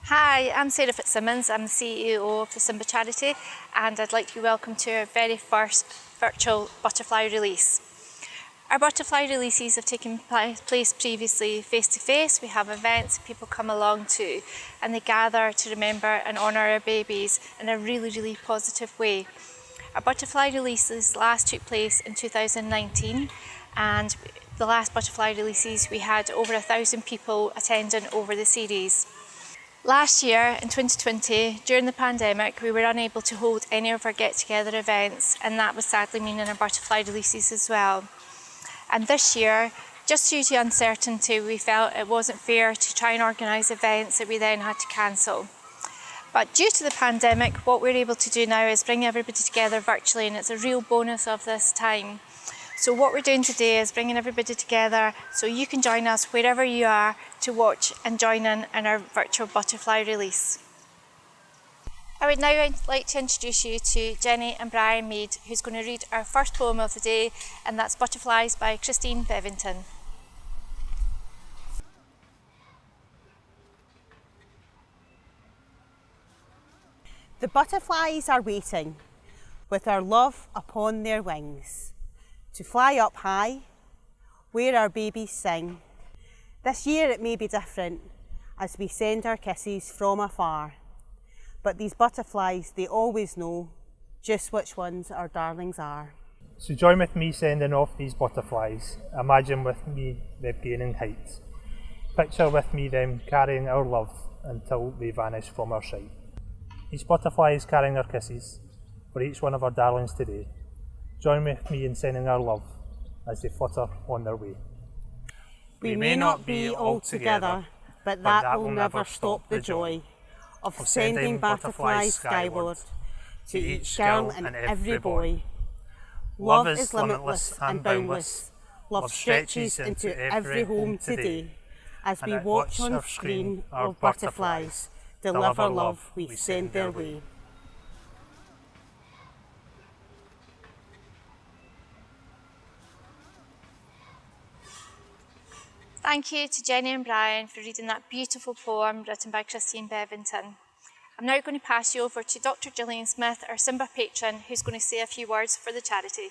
Hi, I'm Sarah Fitzsimmons. I'm the CEO of the Simba Charity, and I'd like to welcome to our very first virtual butterfly release. Our butterfly releases have taken place previously face to face. We have events people come along to, and they gather to remember and honour our babies in a really positive way. Our butterfly releases last took place in 2019, and the last butterfly releases we had over 1,000 people attending over the series. Last year, in 2020, during the pandemic, we were unable to hold any of our get-together events, and that was sadly meaning our butterfly releases as well. And this year, just due to uncertainty, we felt it wasn't fair to try and organise events that we then had to cancel. But due to the pandemic, what we're able to do now is bring everybody together virtually, and it's a real bonus of this time. So what we're doing today is bringing everybody together so you can join us wherever you are to watch and join in our virtual butterfly release. I would now like to introduce you to Jenny and Brian Mead, who's going to read our first poem of the day, and that's Butterflies by Christine Bevington. The butterflies are waiting, with our love upon their wings, to fly up high, where our babies sing. This year it may be different, as we send our kisses from afar. But these butterflies, they always know just which ones our darlings are. So join with me sending off these butterflies. Imagine with me them gaining height. Picture with me them carrying our love until they vanish from our sight. Each butterfly is carrying our kisses for each one of our darlings today. Join with me in sending our love as they flutter on their way. We may not be all together, but that will never stop the joy of sending butterflies skyward to each girl and every boy. Love is limitless and boundless. Love stretches into every home today as we watch on screen our butterflies deliver love we send their way. Thank you to Jenny and Brian for reading that beautiful poem written by Christine Bevington. I'm now going to pass you over to Dr. Gillian Smith, our Simba patron, who's going to say a few words for the charity.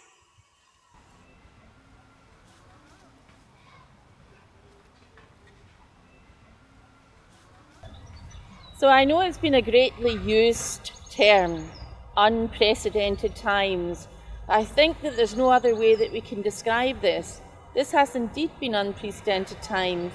So I know it's been a greatly used term, unprecedented times. I think that there's no other way that we can describe this. This has indeed been unprecedented times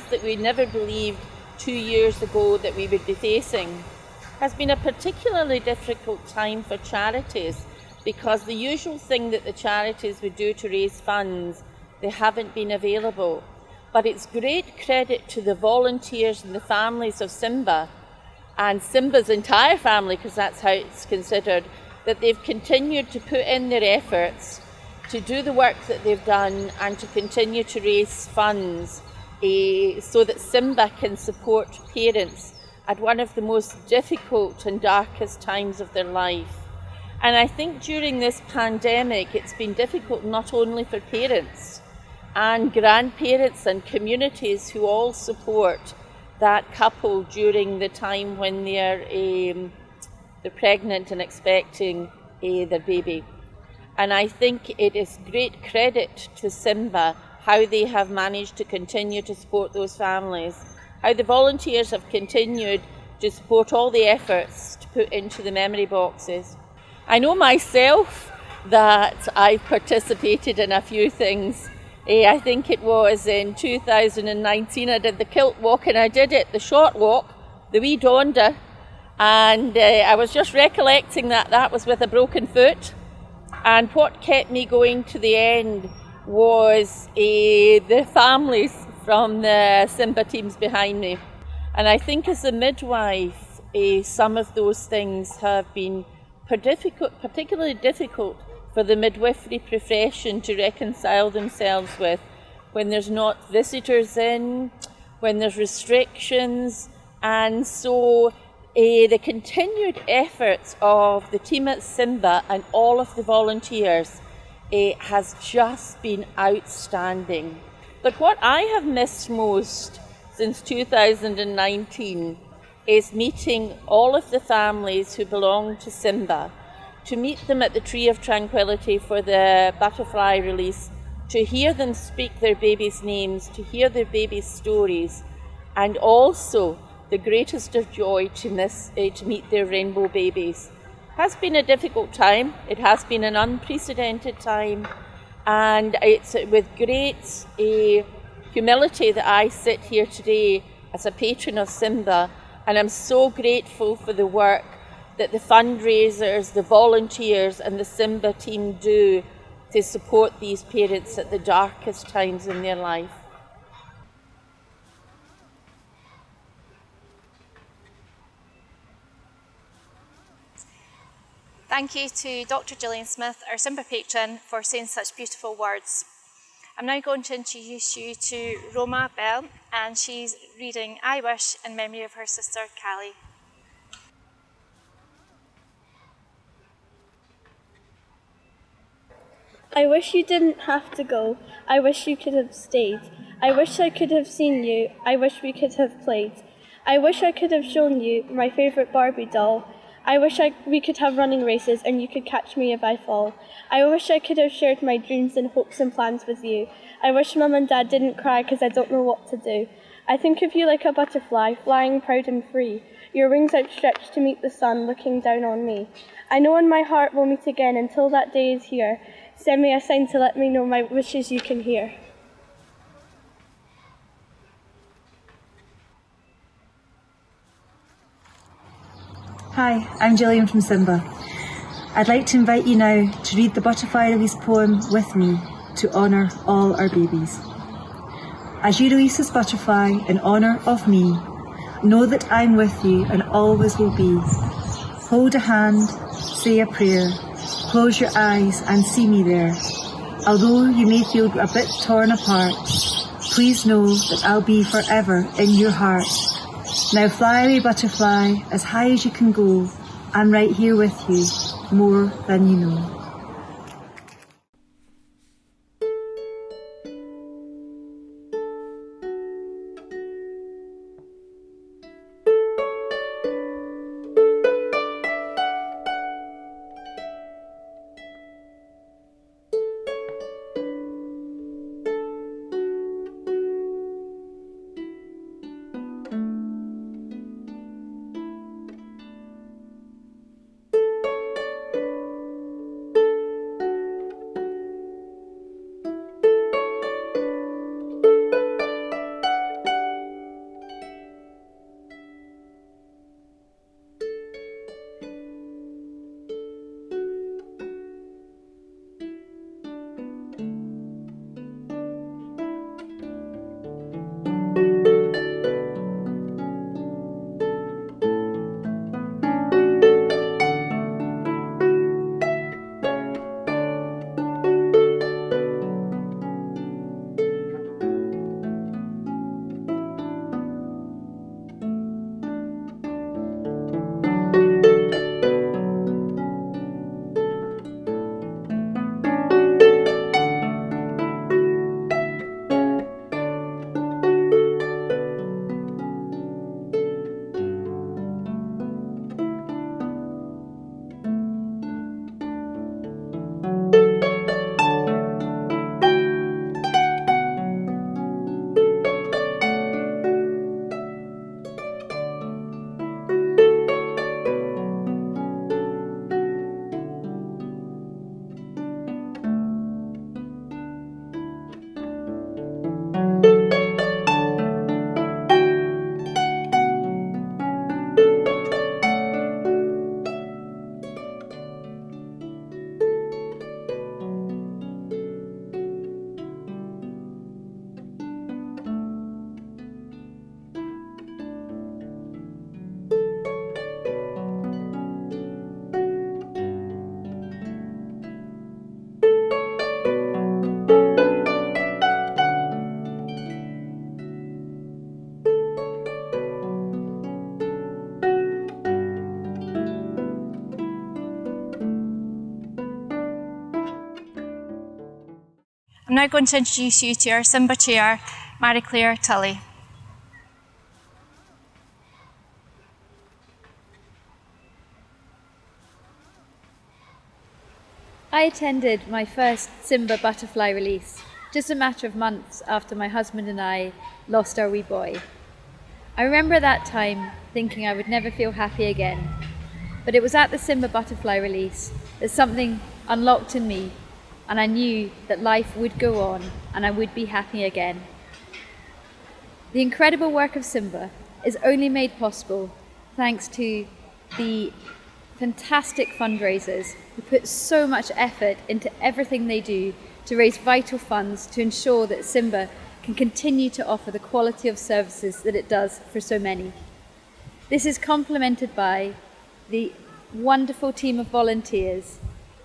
that we never believed 2 years ago that we would be facing. It has been a particularly difficult time for charities because the usual thing that the charities would do to raise funds, they haven't been available. But it's great credit to the volunteers and the families of Simba and Simba's entire family, because that's how it's considered, that they've continued to put in their efforts to do the work that they've done and to continue to raise funds so that Simba can support parents at one of the most difficult and darkest times of their life. And I think during this pandemic it's been difficult not only for parents and grandparents and communities who all support that couple during the time when they're pregnant and expecting their baby. And I think it is great credit to Simba how they have managed to continue to support those families, how the volunteers have continued to support all the efforts to put into the memory boxes. I know myself that I've participated in a few things. I think it was in 2019 I did the kilt walk, and I did it, the short walk, the wee Donda, and I was just recollecting that was with a broken foot. And what kept me going to the end was the families from the Simba teams behind me. And I think as a midwife, some of those things have been particularly difficult for the midwifery profession to reconcile themselves with, when there's not visitors in, when there's restrictions. And so the continued efforts of the team at Simba and all of the volunteers has just been outstanding. But what I have missed most since 2019 is meeting all of the families who belong to Simba, to meet them at the Tree of Tranquility for the butterfly release, to hear them speak their babies' names, to hear their babies' stories, and also the greatest of joy to meet their rainbow babies. It has been a difficult time. It has been an unprecedented time, and it's with great humility that I sit here today as a patron of Simba, and I'm so grateful for the work that the fundraisers, the volunteers and the Simba team do to support these parents at the darkest times in their life. Thank you to Dr. Gillian Smith, our Simba patron, for saying such beautiful words. I'm now going to introduce you to Roma Bell, and she's reading I Wish in memory of her sister Callie. I wish you didn't have to go. I wish you could have stayed. I wish I could have seen you. I wish we could have played. I wish I could have shown you my favourite Barbie doll. I wish we could have running races and you could catch me if I fall. I wish I could have shared my dreams and hopes and plans with you. I wish Mum and Dad didn't cry because I don't know what to do. I think of you like a butterfly, flying proud and free, your wings outstretched to meet the sun looking down on me. I know in my heart we'll meet again. Until that day is here, send me a sign to let me know my wishes you can hear. Hi, I'm Gillian from Simba. I'd like to invite you now to read the butterfly release poem with me to honour all our babies. As you release this butterfly in honour of me, know that I'm with you and always will be. Hold a hand, say a prayer, close your eyes and see me there. Although you may feel a bit torn apart, please know that I'll be forever in your heart. Now fly away, butterfly, as high as you can go. I'm right here with you, more than you know. I'm now going to introduce you to our Simba chair, Marie Claire Tully. I attended my first Simba butterfly release, just a matter of months after my husband and I lost our wee boy. I remember that time thinking I would never feel happy again, but it was at the Simba butterfly release that something unlocked in me, and I knew that life would go on and I would be happy again. The incredible work of Simba is only made possible thanks to the fantastic fundraisers who put so much effort into everything they do to raise vital funds to ensure that Simba can continue to offer the quality of services that it does for so many. This is complemented by the wonderful team of volunteers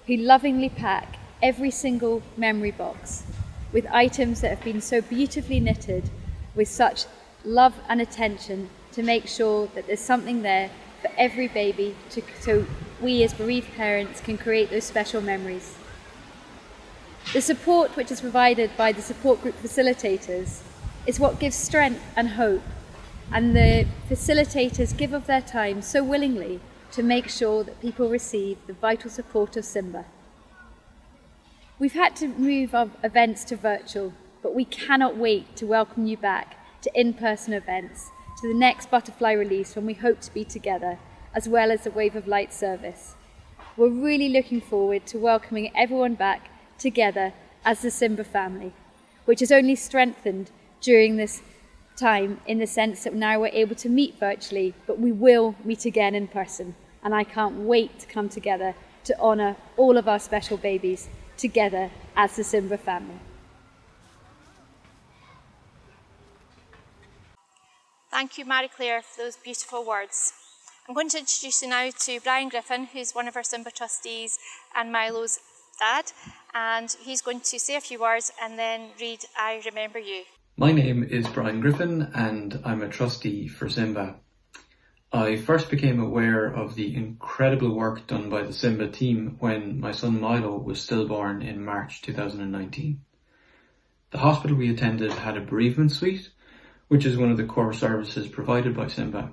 who lovingly pack every single memory box with items that have been so beautifully knitted with such love and attention to make sure that there's something there for every baby so we as bereaved parents can create those special memories. The support which is provided by the support group facilitators is what gives strength and hope, and the facilitators give of their time so willingly to make sure that people receive the vital support of Simba. We've had to move our events to virtual, but we cannot wait to welcome you back to in-person events, to the next butterfly release when we hope to be together, as well as the Wave of Light service. We're really looking forward to welcoming everyone back together as the Simba family, which has only strengthened during this time in the sense that now we're able to meet virtually, but we will meet again in person. And I can't wait to come together to honour all of our special babies together as the Simba family. Thank you, Marie Claire, for those beautiful words. I'm going to introduce you now to Brian Griffin, who's one of our Simba trustees and Milo's dad, and he's going to say a few words and then read I Remember You. My name is Brian Griffin and I'm a trustee for Simba. I first became aware of the incredible work done by the Simba team when my son Milo was stillborn in March 2019. The hospital we attended had a bereavement suite, which is one of the core services provided by Simba,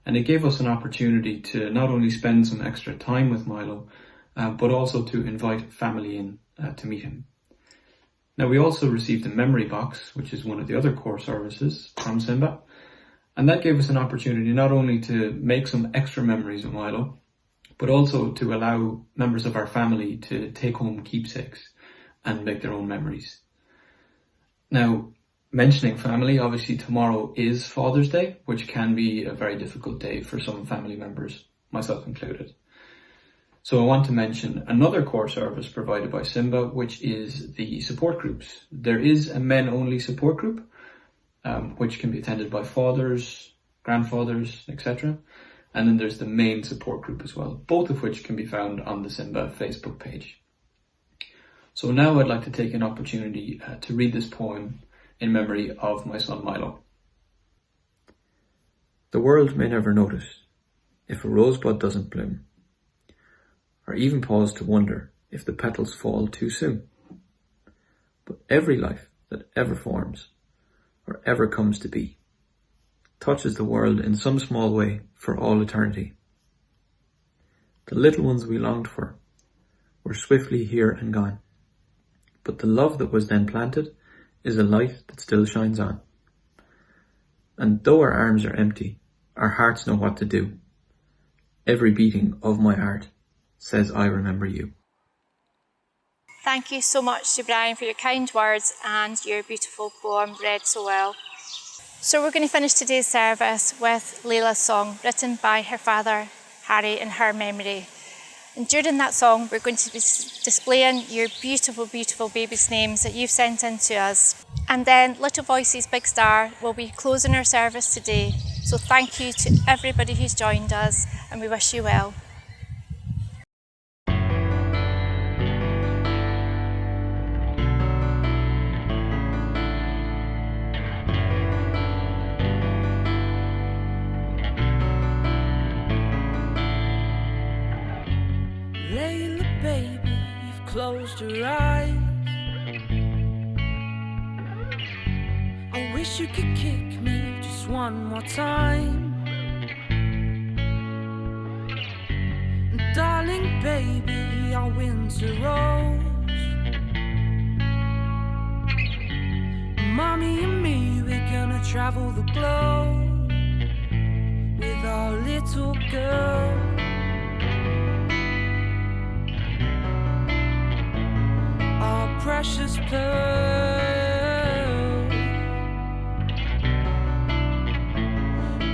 and it gave us an opportunity to not only spend some extra time with Milo, but also to invite family in to meet him. Now, we also received a memory box, which is one of the other core services from Simba, and that gave us an opportunity not only to make some extra memories of Milo, but also to allow members of our family to take home keepsakes and make their own memories. Now, mentioning family, obviously tomorrow is Father's Day, which can be a very difficult day for some family members, myself included. So I want to mention another core service provided by Simba, which is the support groups. There is a men-only support group, which can be attended by fathers, grandfathers, etc. And then there's the main support group as well, both of which can be found on the Simba Facebook page. So now I'd like to take an opportunity to read this poem in memory of my son Milo. The world may never notice if a rosebud doesn't bloom, or even pause to wonder if the petals fall too soon. But every life that ever forms, or ever comes to be, touches the world in some small way for all eternity. The little ones we longed for were swiftly here and gone, but the love that was then planted is a light that still shines on. And though our arms are empty, our hearts know what to do. Every beating of my heart says I remember you. Thank you so much to Brian for your kind words and your beautiful poem read so well. So we're going to finish today's service with Layla's song, written by her father, Harry, in her memory. And during that song, we're going to be displaying your beautiful, beautiful babies' names that you've sent in to us. And then Little Voices Big Star will be closing our service today. So thank you to everybody who's joined us, and we wish you well. Layla, baby, you've closed your eyes. I wish you could kick me just one more time. And darling, baby, be our winter rose. Mommy and me, we're gonna travel the globe with our little girl. Our precious pearl.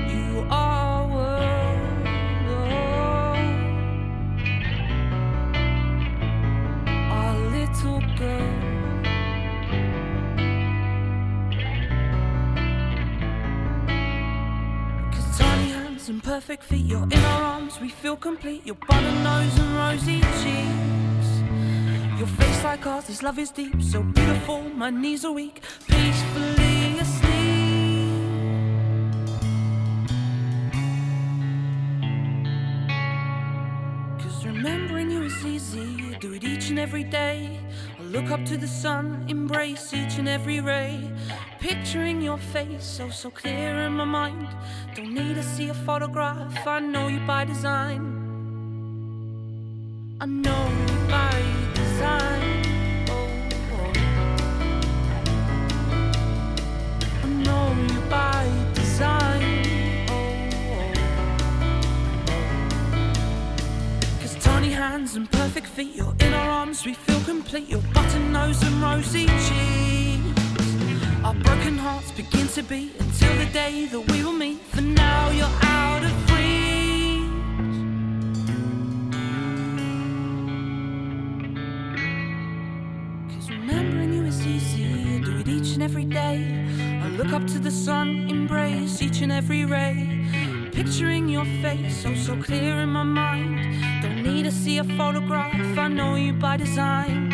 You are world, our little girl. And perfect feet, you're in our arms, we feel complete. Your butter nose and rosy cheeks, your face like ours, this love is deep, so beautiful, my knees are weak, peacefully asleep. Cause remembering you is easy, I do it each and every day. I look up to the sun, embrace each and every ray. Picturing your face, so clear in my mind. Don't need to see a photograph, I know you by design. I know you by design. Oh. I know you by design. Oh. Cause tiny hands and perfect feet, you're in our arms, we feel complete. Your button nose and rosy cheeks, our broken hearts begin to beat until the day that we will meet. For now you're out of reach. Cause remembering you is easy, I do it each and every day. I look up to the sun, embrace each and every ray. Picturing your face, so clear in my mind. Don't need to see a photograph, I know you by design.